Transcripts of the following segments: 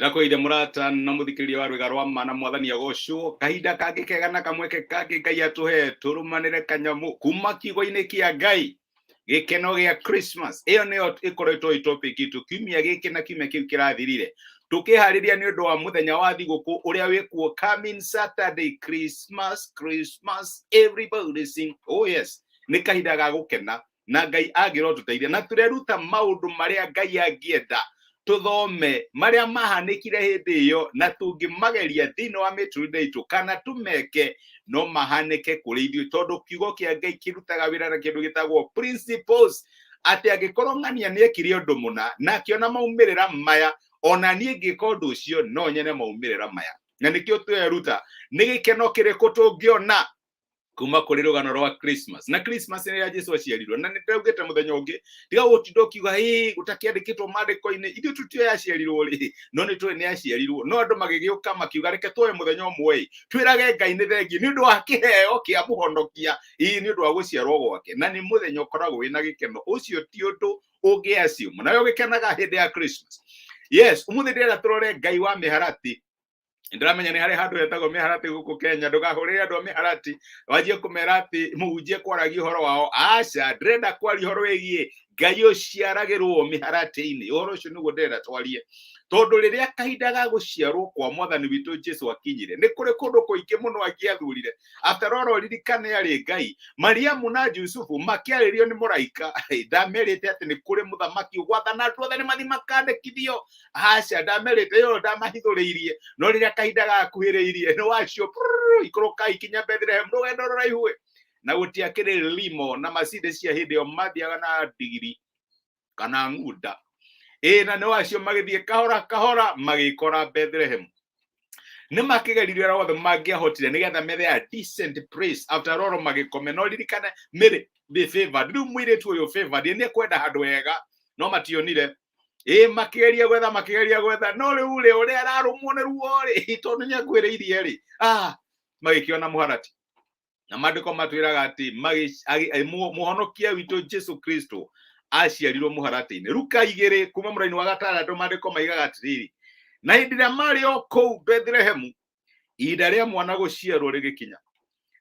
Ndakoire murata na muthikiriria wa rwega rwa mana mwathani agocwo kahinda kangi kega na kamweke kangi Ngai atuhe turumanire kanyamu kuma kiugo-ini kia Ngai gikeno gia Christmas. Iyo niyo ikoretwo topic itu kiumia giki na kiumia kiu kirathirire tukihariria ni undu wa muthenya wa thiguku uria wikuo coming Saturday. Christmas everybody sing. Oh yes, ni kahinda ga gukena na Ngai agiro tuteithia na tureruta maundu maria Ngai angienda tuthome maria mahanikire hindi iyo na tungimageria thini wa miturire itu kana tumeke no mahanike kuri ithuĩ tondu kiugo kia Ngai kirutaga wira na kindu gitagwo principles ati agikorwo ng'ania ni ekire undu muna na akiona maumirira maya ona nie ngika undu ucio no nyene maumirira maya na nikio tweruta ni gikeno kiriku tungiona kuma kuri rugano rwa Christmas na Christmas ni ya Jesu aciarirwo na ndirugite muthenya ungi tiga gutindo kiuga gutakiandikitwo mandiko-ini ithu tutio yaciarirwo ri no ni twe ni yaciarirwo no andu magigiuka makiuga reke twoe muthenya umwe twirage Ngai ni thengi ni undu wa kiheo kia muhonokia ni undu wa guciarwo gwake na ni muthenya ukoragwo wina gikeno ucio ti undu ungiaciuma nayo gikenaga hindi ya Christmas. Yes, umuthi ndira turore Ngai wa miharati. Ndiramenya ni hari handu hetagwo miharati guku Kenya ndugahurire andu miharati wajie kumerati mujie kwaragia horo wao aca ndrenda kwaria horo wigie Ngai uciaragirwo miharati-ini horo ucio niguo ndenda twarie tondu riria kahinda ga guciarwo kwa mwathani witu Jesu akinyire ni kuri kundu kuingi muno angiathurire after all ririkane ari Ngai Mariamu na Yusufu makiaririo ni muraika ndamerite ati ni kuri muthamaki gwathana andu othe ni mathi makandikithio aca ndamerite yo ndamahithuriirie no riria kahinda ga kuhiriirie ni wacio ikoroka ikinya Bethlehem rugendo ruraihu na gutiakire limo na macinde cia hindi yo mathiaga na ndigiri kana ngunda na no acio magithie kahora magikora Bethlehem ni makigeririo ra wothe mangiahotire nigetha methe a decent place after all magikome no ririkane mere be favored riu mwire tu yo favored ni kwenda handu hega no mationire makigeria gwetha no riu ri uria ararumwo ni ruo ri tondu nyakwiriirie ri magikiona muharati na mandiko matwiraga ati muhonokia witu Jesu Kristo aciarirwo muharati-ini. Luka 2 kuma muraini wa 6 mandiko maigaga atiriri na hindi ria mari o kou Bethlehem ihinda ria mwana guciarwo rigikinya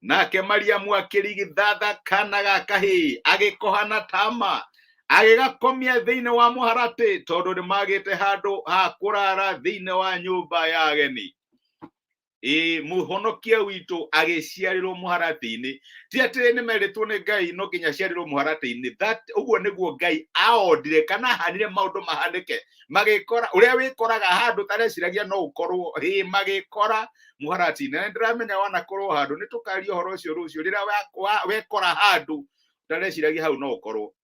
nake Mariamu akirigithatha kana ga kahi agikohana tama agigakomia thiini wa muharati tondu ni magite handu ha kurara thiini wa nyumba ya ageni. Muhonokia witu agiciarirwo muharati-ini ti ati ni meritwo ni Ngai no nginya ciarirwo muharati-ini that uguo niguo Ngai aondire kana hanire maundu mahanike magikora uria wikoraga handu tareciragia no ukorwo magikora muharati-ini na ndiramenya wanakorwo handu ni tukaria horo ucio rucio rira wekora handu tareciragia hau no ukorwo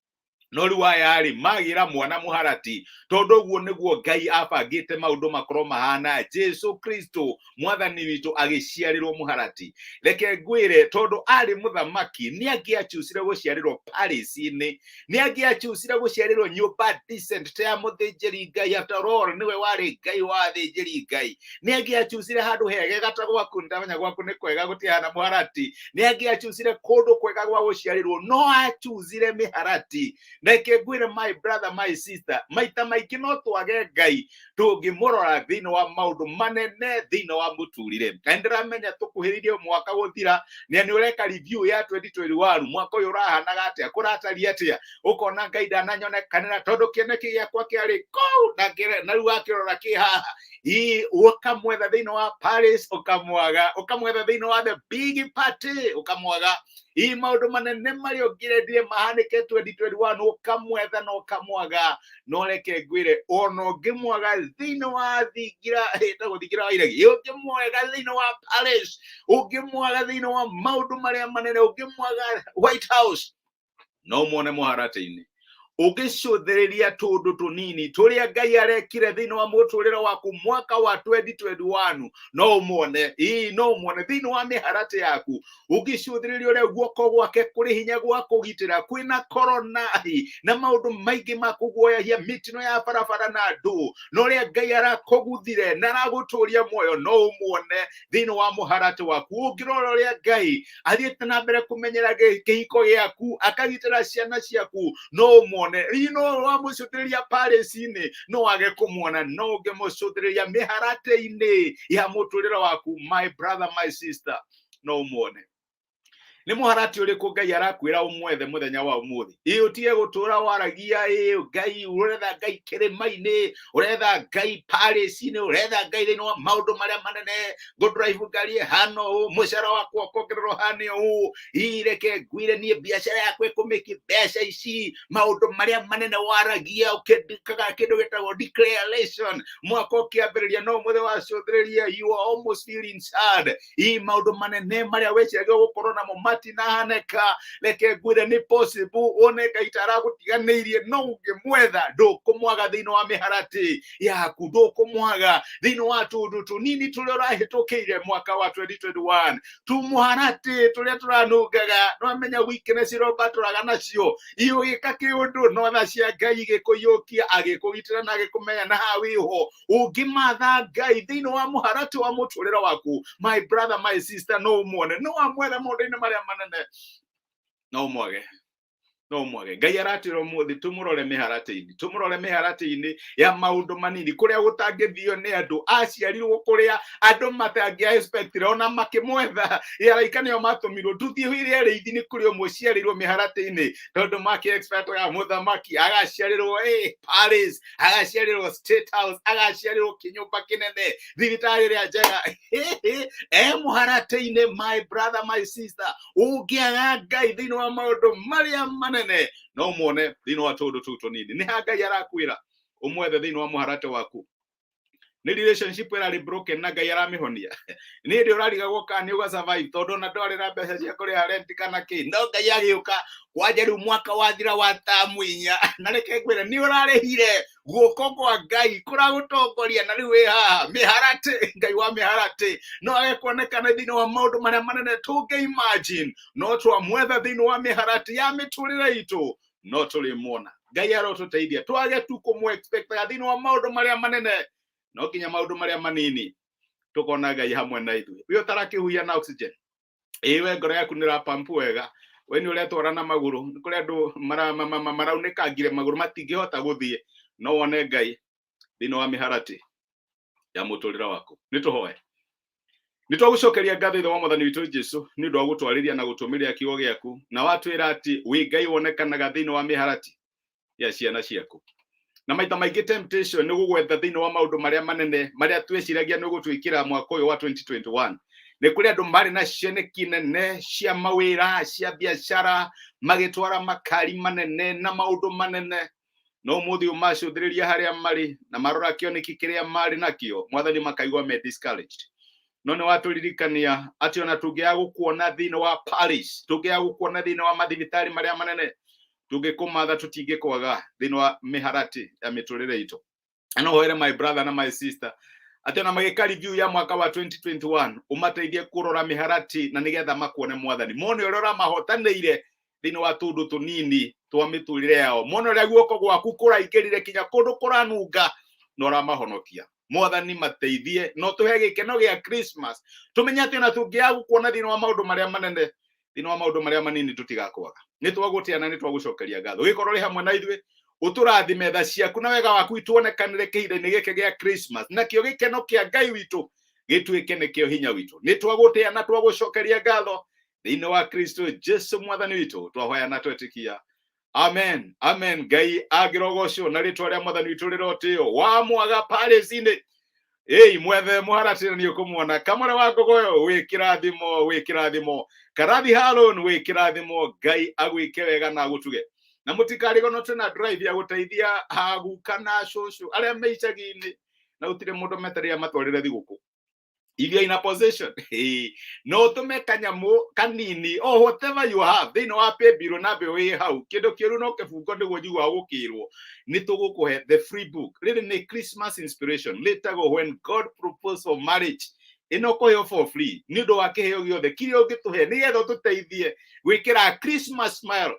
no riu ayari magira mwana muharati tondu guo niguo Ngai abangite maundu makoro mahana Jesu Kristo mwathani witu agiciarirwo muharati. Reke ngwire tondu ari muthamaki ni angiachucire guciarirwo palace-ini ni angiachucire guciarirwo nyumba decent ta muthinjiri Ngai after all niwe wari Ngai wa thinjiri Ngai ni angiachucire handu hege gatagwa kundamenya gwaku ni kwega gutihana muharati ni angiachucire kundu kwega gwa guciarirwo no achuzire miharati. Neke ngwire my brother my sister maita maiki no twage Ngai tungimurora thiini wa maundu manene thiini wa muturire ndiramenya tukuhiririe mwaka guthira ni ureka review ya 2021 mwaka uyu urahanaga atia kurataria atia ukona Ngai ndananyonekanira tondu kioneki giakwa kiari kou na riu akirora ki haha ukamwetha thiini wa Paris ukamwetha thiini wa the big party ukamwaga maundu manene mari ongirendire mahanike 2021 ukamwetha no ukamwaga no reke ngwire ono ngimwaga thiini wa thingira taguthingira wa iregi ungimwaga thiini wa Paris ungimwaga thiini wa maundu maria manene ungimwaga White House no muone muharati-ini ugicuthiriria tundu tunini turia Ngai arekire thiini wa muturire waku mwaka wa 2021 no muone thiini wa miharati yaku ugicuthiriria uria guoko gwake kuri hinya gwa kugitira kwina corona na maundu maingi makuguoyahia mitino ya barabara na andu no uria Ngai arakuguthire na araguturia muoyo no muone thiini wa muharati waku ungirora uria Ngai athiite na mbere kumenyera kihiko giaku akagitira ciana ciaku no muone umone wa mucothereria Paris-ini no wage kumuona no unge mucothereria miharate-ini ya muturire waku. My brother, my sister, no umone ni muharati uriku Ngai arakwira umwethe muthenya wa umuthi. Utige gutura waragia Ngai, uretha Ngai kirima-ini, uretha Ngai Paris-ini, uretha Ngai thini wa maundu maria manene, go drive ngari hano, mucara wakwa kongererwo hano, ireke ngwire nie biashara yakwa ikumiki mbeca ici, maundu maria manene waragia ukindikaga kindu gitagwo declaration mwaka ukiambiriria no muthe wa cothereria. You are almost feeling sad. Maundu manene maria weciragia gukorwo namo matinaneka, reke ngwire ni possible one Ngai taragutiganiirie no ungemwetha ndukumwaga thini wa miharati yaku, ndukumwaga thini wa tundu tunini turia urahitukiire mwaka wa 2021, tumuharati turia turanungaga no amenya weakness roba turaga nacio iyo gika kiundu no tha cia Ngai gikuyukia agikugitira na agikumenya na hawiho ungimatha Ngai thini wa muharati wa muturire waku. My brother, my sister, no umone no amwetha maundu-ini maria manene, no mwage no mwage. Ngai aratira umuthi tumurore miharati-ini, tumurore miharati-ini ya maundu manini kuria gutangithio ni andu aciarirwo, kuria andu matangia expectire ona makimwetha araika nio matumirwo tuthie hwire reithi-ini kuria muciarirwo miharati-ini tondu maki expect ya muthamaki agaciarirwo Paris, agaciarirwo State House, agaciarirwo kinyumba kinene, thibitari ria njega muharati-ini. My brother, my sister, ungiaga Ngai thini wa maundu maria manene no muone thini wa tundu tutu nini, ni Ngai arakwira umwethe thini wa muharati waku. Ni relationship ira broken na Ngai aramihonia ni ndi urariga guka ni uga survive tondu na ndwarira mbeca cia kuria rent kana ki, no Ngai agiuka kwanja riu mwaka wathira wa tamu inya na reke ngwire ni urarehire guoko kwa Ngai kuragutongoria na riu haha miharati. Ngai wa miharati no agikuonekana thini wa maundu maria manene tunge imagine, no twamwetha thini wa miharati ya miturire itu no tulimwona. Ngai arotuteithia twage tu kumu expect thini wa maundu maria manene, no kinya maundu maria manini tukona Ngai hamwe na ithuĩ. Uyo tarakihuia na oxygen iwe ngoro yaku nira pump wega, we ni uretwara na maguru kuri andu maraunikangire maguru matingihota guthie, no wone Ngai thini wa miharati ya muturire waku. Nituhoe nitwagucokeria ngatho ithe wa Mwathani witu Jesu ni ndu wa gutwariria na gutumiria kiugo giaku, na watwira ati wi Ngai wonekanaga thini wa miharati ya ciana ciaku. Na maita maingi temptation ni gugwetha thini wa maundu maria manene maria tweciragia ni gutwikira mwaka uyu wa 2021. Ni kuri andu mari na cioneki nene cia mawira cia biashara magitwara makari manene na maundu manene, no muthi umacuthiriria haria mari na marora kioneki kiria mari nakio, Mwathani makaigwa me discouraged. No ni waturirikania ati ona tungia gukuona thini wa Paris, tungia gukuona thini wa mathibitari maria manene, tungikumatha tutingikwaga thini wa miharati ya miturire itu. Ano hoere my brother na my sister ati ona magika review ya mwaka wa 2021 umateithie kurora miharati na nigetha makuone Mwathani, mone urora mahotanire thini wa tundu tunini twa miturire yao, mone uria guoko gwaku kuraingirire kinya kundu kuranunga nora mahonokia. Mwathani mateithie no tuhe gikeno gia Christmas, tumenya ati ona tungia gukuona thini wa maundu maria manene, thini wa maundu maria manini tutigakwaga. Ni twagutiana, ni twagucokeria ngatho gikorwo ri hamwe na ithuĩ, uturathime tha ciaku na wega waku ituonekanire kihinda-ini giki gia Christmas, nakio gikeno kia Ngai witu gituike nikio hinya witu. Ni twagutiana, twagucokeria ngatho thini wa Kristo Jesu Mwathani witu, twahoya na twetikia. Amen, amen. Ngai agirogocwo na ritwa ria Mwathani witu rirotio wa mwaga Paris-ini. Mwethe muharati ni ukumuona kamara wako goyo wikirathimo, wikirathimo Karathi Harun wikirathimo. Ngai agwike wega na gutuge na mutikarigo no tena drive ya guteithia aguka na cucu aria meicagi-ini na utire mundu meteria matwarire thiguku iria ina possession. No tume kanyamu kanini o whatever you have thini wa pebiro na be we hau kindu kiru no kebungo niguo njigua gukirwo ni tugukuhe the free book. Really ni Christmas inspiration later go when God proposed for marriage inokoyo for free ni ndo wakiheo giothe kirio gituhe ni getho tuteithie gwikira Christmas smile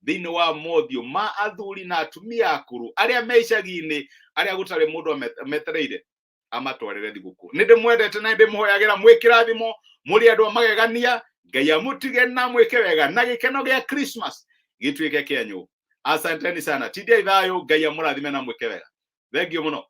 thini wa mothio ma athuri na atumia akuru aria meicagi-ini aria gutari mundu metereire amatwarire thiguku. Ni ndimwendete na ndimuhoyagira mwikirathimo muri andu magegania. Ngai amutige na mwike wega na gikeno gia Christmas gituike kianyu. asanteni sana. Tidia ithayo, Ngai amũrathime na mwĩke wega. Thengio mũno.